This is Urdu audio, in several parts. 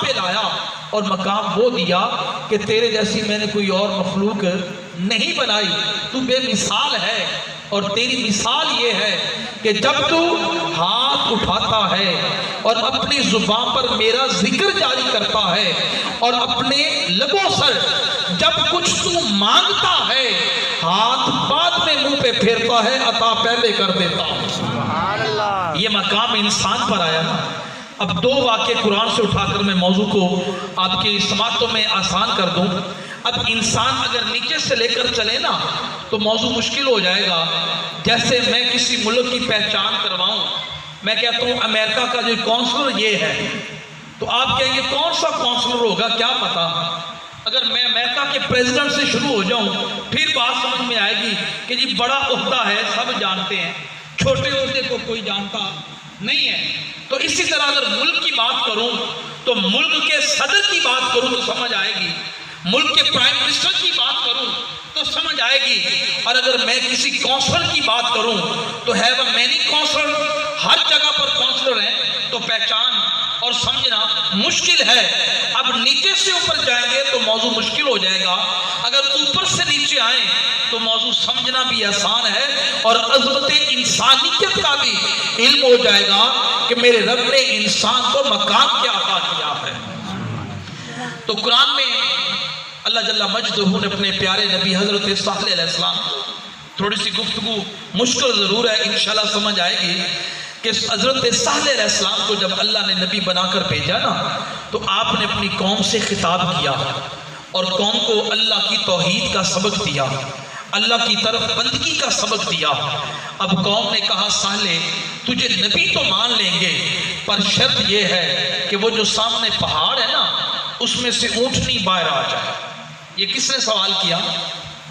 پہ لایا اور مقام وہ دیا کہ تیرے جیسی میں نے کوئی اور مخلوق نہیں بنائی، تو بے مثال ہے۔ اور تیری مثال یہ ہے کہ جب تو ہاتھ اٹھاتا ہے اور اپنی زبان پر میرا ذکر جاری کرتا ہے اور اپنے لبوں سے جب کچھ تو مانگتا ہے، ہاتھ بعد میں منہ پہ پھیرتا ہے، عطا پہلے کر دیتا ہوں۔ یہ مقام انسان پر آیا نا۔ اب دو واقعے قرآن سے اٹھا کر میں موضوع کو آپ کی سماعتوں میں آسان کر دوں۔ اب انسان اگر نیچے سے لے کر چلے نا تو موضوع مشکل ہو جائے گا۔ جیسے میں کسی ملک کی پہچان کرواؤں، میں کہتا ہوں امریکہ کا جو کونسلر یہ ہے، تو آپ کہیں گے کون سا کونسلر ہوگا، کیا پتا۔ اگر میں امریکہ کے پریزیڈنٹ سے شروع ہو جاؤں پھر بات سمجھ میں آئے گی کہ جی بڑا عہدہ ہے، سب جانتے ہیں، چھوٹے عہدے کو کوئی جانتا نہیں ہے۔ تو اسی طرح اگر ملک کی بات کروں تو ملک کے صدر کی بات کروں تو سمجھ آئے گی، ملک کے پرائم منسٹر کی بات کروں تو سمجھ آئے گی، اور اگر میں کسی کونسلر کی بات کروں تو ہے وہ مینی کونسلر، ہر جگہ پر کونسلر ہیں، تو پہچان اور سمجھنا مشکل ہے۔ اب نیچے سے اوپر جائیں گے تو موضوع مشکل ہو جائے گا، اگر اوپر سے نیچے آئیں تو موضوع سمجھنا بھی آسان ہے اور عظمت انسانیت کا بھی علم ہو جائے گا کہ میرے رب نے انسان کو مقام کیا عطا کیا ہے۔ تو قرآن میں اللہ جل مجدہ نے اپنے پیارے نبی حضرت صالح علیہ السلام، تھوڑی سی گفتگو مشکل ضرور ہے، انشاءاللہ سمجھ آئے گی، کہ حضرت صالح علیہ السلام کو جب اللہ نے نبی بنا کر بھیجا نا تو آپ نے اپنی قوم سے خطاب کیا اور قوم کو اللہ کی توحید کا سبق دیا، اللہ کی طرف بندگی کا سبق دیا۔ اب قوم نے کہا صالح تجھے نبی تو مان لیں گے پر شرط یہ ہے کہ وہ جو سامنے پہاڑ ہے نا اس میں سے اونٹنی باہر آ جائے۔ یہ کس نے سوال کیا؟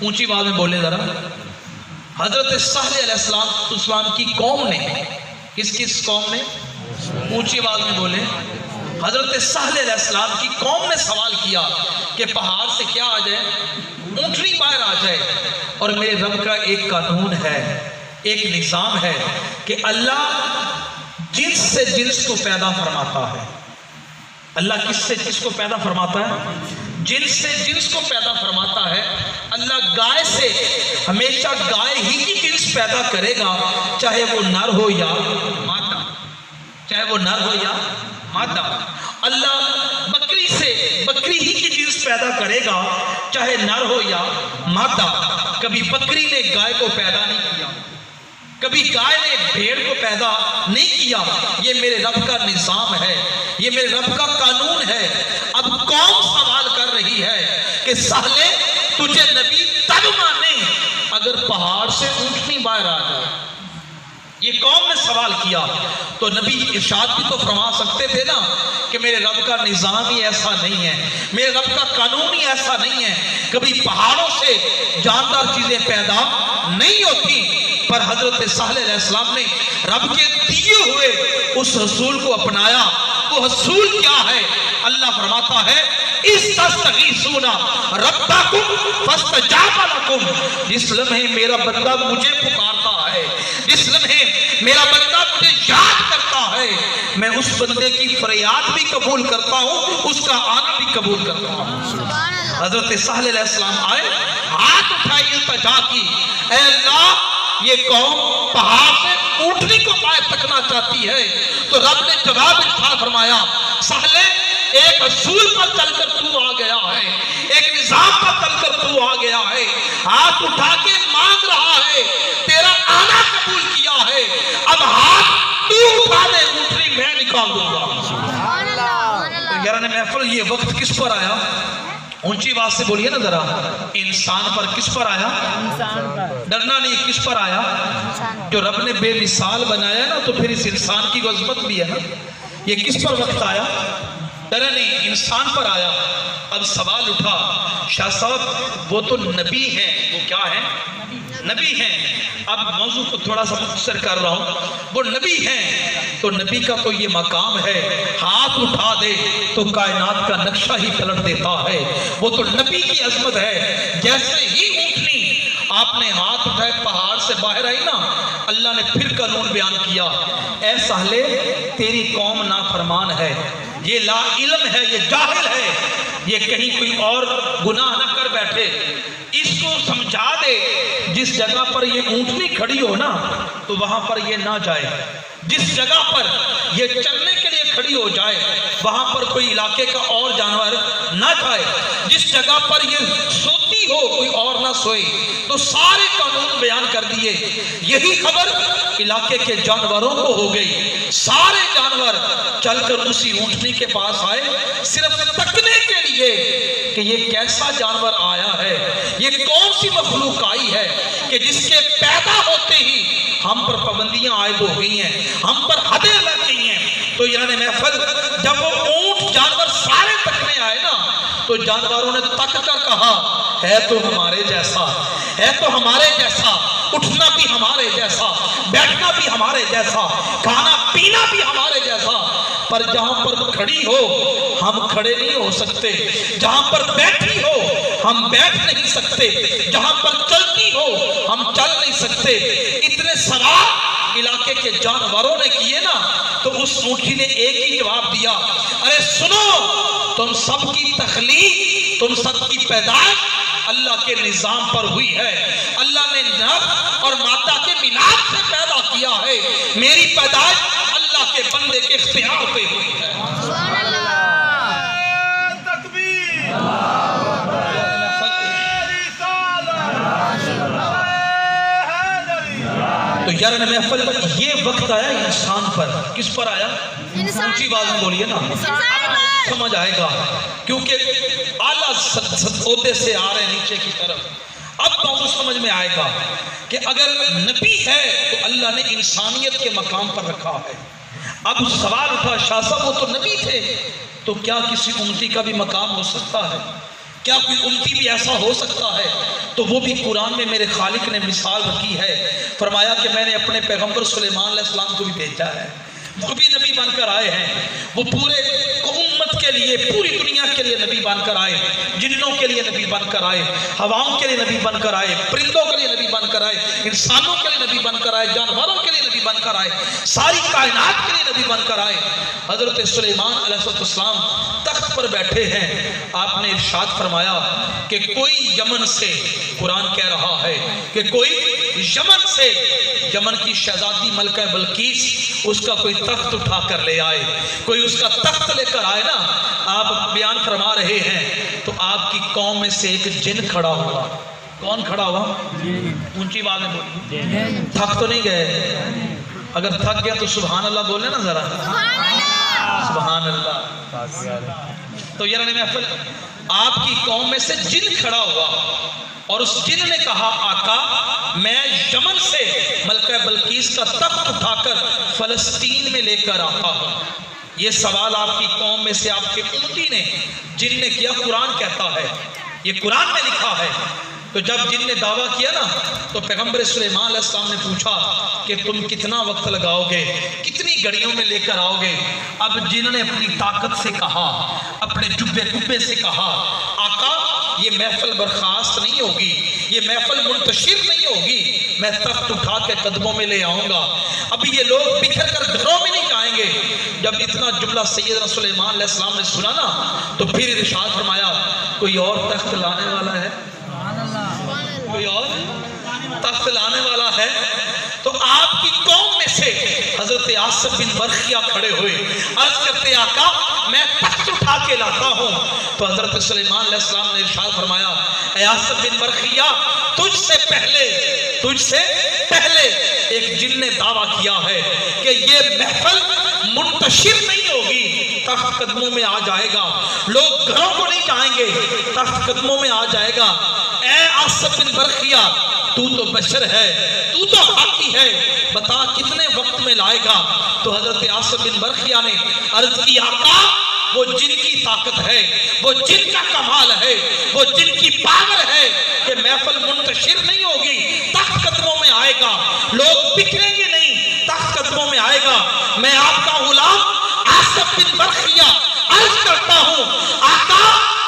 اونچی آواز میں بولے ذرا۔ حضرت صالح علیہ السلام کی قوم نے، کس قوم نے؟ اونچی آواز میں بولے۔ حضرت صالح علیہ السلام کی قوم نے سوال کیا کہ پہاڑ سے کیا آ جائے؟ اونٹنی باہر آ جائے۔ اور میرے رب کا ایک قانون ہے، ایک نظام ہے کہ اللہ جنس سے جنس کو پیدا فرماتا ہے۔ اللہ کس سے جنس کو پیدا فرماتا ہے؟ جنس سے جنس کو پیدا فرماتا ہے۔ اللہ گائے سے ہمیشہ گائے ہی کی جنس پیدا کرے گا، چاہے وہ نر ہو یا مادہ، چاہے وہ نر ہو یا مادہ۔ اللہ بکری سے بکری ہی کی جنس پیدا کرے گا، چاہے نر ہو یا مادہ۔ کبھی بکری نے گائے کو پیدا نہیں کیا، کبھی گائے نے بھیڑ کو پیدا نہیں کیا۔ یہ میرے رب کا نظام ہے، یہ میرے رب کا قانون ہے۔ اب قوم سوال کر رہی ہے کہ صالح تجھے نبی تب مانے اگر پہاڑ سے اونٹنی باہر آ جائے۔ یہ قوم نے سوال کیا تو نبی ارشاد بھی تو فرما سکتے تھے نا کہ میرے رب کا نظام ہی ایسا نہیں ہے، میرے رب کا قانون ہی ایسا نہیں ہے، کبھی پہاڑوں سے جاندار چیزیں پیدا نہیں ہوتی۔ پر حضرت صالح علیہ السلام نے رب کے دیے ہوئے اس رسول کو اپنایا۔ وہ رسول کیا ہے؟ اللہ فرماتا ہے استغیثون ربکم فاستجاب لکم۔ جس لمحے میرا بندہ مجھے پکارتا ہے، جس لمحے میرا بندہ مجھے یاد کرتا ہے، میں اس بندے کی فریاد بھی قبول کرتا ہوں، اس کا آنا بھی قبول کرتا ہوں۔ حضرت صالح علیہ السلام آئے، ہاتھ اٹھائی التجا کی، اے اللہ یہ قوم پہاڑ سے اونٹنی کو باہر تکنا چاہتی ہے۔ تو رب نے جواب ارشاد فرمایا صالح ایک اصول پر چل کر تو آ گیا ہے، ایک نظام پر چل کر تو آ گیا ہے، ہاتھ اٹھا کے مانگ رہا ہے، تیرا آنا قبول کیا ہے، اب ہاتھ تو اٹھا دے اونٹنی میں نکال دوں گا۔ تو یاران محفل یہ وقت کس پر آیا؟ اونچی بات سے بولیے نا ذرا، انسان پر کس پر آیا؟ ڈرنا نہیں، کس پر آیا؟ جو رب نے بے مثال بنایا نا تو پھر اس انسان کی عظمت بھی ہے نا۔ یہ کس پر وقت آیا؟ ڈرنا نہیں، انسان پر آیا۔ اب سوال اٹھا شاہ صاحب وہ تو نبی ہیں، وہ کیا ہیں؟ نبی ہیں۔ اب موضوع کو تھوڑا سا مختصر کر رہا ہوں، وہ نبی ہیں تو نبی کا تو یہ مقام ہے، ہاتھ اٹھا دے تو کائنات کا نقشہ ہی پلٹ دیتا ہے۔ وہ تو نبی کی عظمت ہے، جیسے ہی اونٹنی آپ نے ہاتھ اٹھائے پہاڑ سے باہر آئی نا، اللہ نے پھر قانون بیان کیا، اے سہلے تیری قوم نافرمان ہے، یہ لا علم ہے، یہ جاہل ہے، یہ کہیں کوئی اور گناہ نہ کر بیٹھے، اس کو سمجھا دے جس جگہ پر یہ اونٹنی کھڑی ہو نا تو وہاں پر یہ نہ جائے، جس جگہ پر یہ چلنے کے لیے کھڑی ہو جائے وہاں پر کوئی علاقے کا اور جانور نہ جائے، جس جگہ پر یہ سوتی ہو کوئی اور نہ سوئے، تو سارے قانون بیان کر دیے۔ یہی خبر علاقے کے جانوروں کو ہو گئی، سارے جانور چل کر اسی اونٹنی کے پاس آئے صرف تکنے کے لیے کہ یہ کیسا جانور آیا ہے، یہ کون سی مخلوق آئی ہے کہ جس کے پیدا ہوتے ہی ہم پر پابندیاں عائد ہو گئی ہیں، ہم پر حدیں لگ گئی ہیں۔ تو یعنی محفل جب وہ اونٹ جانور سارے تکنے آئے نا تو جانوروں نے تک کر کہا ہے تو ہمارے جیسا، ہے تو ہمارے جیسا، اٹھنا بھی ہمارے جیسا، بیٹھنا بھی ہمارے جیسا، کھانا پینا بھی ہمارے جیسا، پر جہاں پر کھڑی ہو ہم کھڑے نہیں ہو سکتے، جہاں پر بیٹھی ہو ہم بیٹھ نہیں سکتے، جہاں پر چلتی ہو ہم چل نہیں سکتے۔ اتنے سوال علاقے کے جانوروں نے کیے نا تو اس اونٹی نے ایک ہی جواب دیا، ارے سنو، تم سب کی تخلیق، تم سب کی پیدائش اللہ کے نظام پر ہوئی ہے، اللہ نے نر اور مادہ کے ملاپ سے پیدا کیا ہے، میری پیدائش اللہ کے بندے کے اختیار پہ ہوئی ہے۔ تو یار محفل یہ وقت آیا انسان پر، کس پر آیا؟ اونچی آواز میں بولیے نا، سمجھ آئے گا، کیونکہ اعلیٰ عہدے سے آ رہے ہیں نیچے کی طرف۔ اب تو سمجھ میں آئے گا کہ اگر نبی ہے تو اللہ نے انسانیت کے مقام پر رکھا ہے۔ اب سوال اٹھا، شاہ صاحب وہ تو نبی تھے، تو کیا کسی امتی کا بھی مقام ہو سکتا ہے؟ کیا کوئی امتی بھی ایسا ہو سکتا ہے؟ تو وہ بھی قرآن میں میرے خالق نے مثال رکھی ہے، فرمایا کہ میں نے اپنے پیغمبر سلیمان علیہ السلام کو بھی بھیجا ہے، وہ بھی نبی بن کر آئے ہیں، وہ پورے امت کے لیے، پوری دنیا کے لیے نبی بن کر آئے، جنوں کے لیے نبی بن کر آئے، ہواؤں کے لیے نبی بن کر آئے، پرندوں کے لیے نبی بن کر آئے، انسانوں کے لیے نبی بن کر آئے، جانوروں کے لیے نبی بن کر آئے، ساری کائنات کے لیے نبی بن کر آئے۔ حضرت سلیمان علیہ السلام تخت پر بیٹھے ہیں، آپ نے ارشاد فرمایا کہ کوئی یمن سے، قرآن کہہ رہا ہے کہ کوئی یمن سے، یمن کی شہزادی ملکہ بلقیس، اس کا کوئی تخت اٹھا کر لے آئے، کوئی اس کا تخت لے کر آئے نا، آپ بیان فرما رہے ہیں تو آپ کی قوم میں سے ایک جن کھڑا ہوا۔ کون کھڑا ہوا؟ اونچی آواز میں بولیے، تھک تو نہیں گئے؟ اگر تھک گیا تو سبحان اللہ بولے نا ذرا، سبحان اللہ۔ تو یعنی محفل آپ کی قوم میں سے جن کھڑا ہوا اور اس جن نے کہا آقا میں یمن سے ملکہ بلقیس کا تخت اٹھا کر فلسطین میں لے کر آتا ہوں۔ یہ سوال آپ کی قوم میں سے آپ کے امتی نے، جن نے کیا، قرآن کہتا ہے، یہ قرآن میں لکھا ہے۔ تو جب جن نے دعویٰ کیا نا تو پیغمبر سلیمان علیہ السلام نے پوچھا کہ تم کتنا وقت لگاؤ گے، کتنی گھڑیوں میں لے کر آؤ گے؟ اب جن نے اپنی طاقت سے کہا، اپنے جبے کبے سے کہا آقا یہ محفل برخاست نہیں ہوگی، یہ محفل منتشر نہیں ہوگی، میں تخت اٹھا کے قدموں میں لے آؤں گا، ابھی یہ لوگ بکھر کر گھروں میں نہیں جائیں گے۔ جب اتنا جملہ سیدنا سلیمان علیہ السلام نے سنا نا تو پھر ارشاد فرمایا کوئی اور تخت لانے والا ہے، کوئی اور تخت لانے والا ہے۔ تو آپ کی قوم میں سے حضرت آصف بن برخیہ کھڑے ہوئے، عرض کرتے آقا میں تخت اٹھا کے لاتا ہوں۔ تو حضرت سلیمان علیہ السلام نے ارشاد فرمایا اے آصف بن برخیہ تجھ سے پہلے ایک جن نے دعویٰ کیا ہے کہ یہ محفل منتشر نہیں ہوگی، تخت قدموں میں آ جائے گا، لوگ گھروں کو نہیں جائیں گے، تخت قدموں میں آ جائے گا۔ اے آصف بن برخیہ تو بشر ہے، تو حقی ہے، بتا کتنے وقت میں لائے گا؟ تو حضرت آصف بن برخیہ نے عرض کی آقا وہ جن کی طاقت ہے، وہ جن کا کمال ہے، وہ جن کی پاور ہے کہ محفل منتشر نہیں ہوگی، تخت قدموں میں آئے گا، لوگ بکھریں گے نہیں، تخت قدموں میں آئے گا۔ میں آپ کا غلام آصف بن برخیہ عرض کرتا ہوں آقا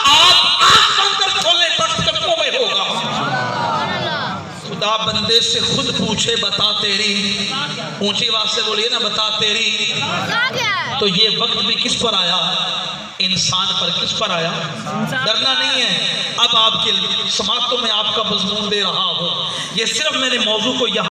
آپ آنکھ بند کر کھولیں، تخت قدموں میں ہوگا۔ تجھے سے خود پوچھے بتا تیری، اونچی آواز سے بولیے نا، بتا تیری، تو یہ وقت بھی کس پر آیا؟ انسان پر۔ کس پر آیا؟ ڈرنا نہیں ہے۔ اب آپ کی سماعتوں میں آپ کا مضمون دے رہا ہوں، یہ صرف میں نے موضوع کو یہاں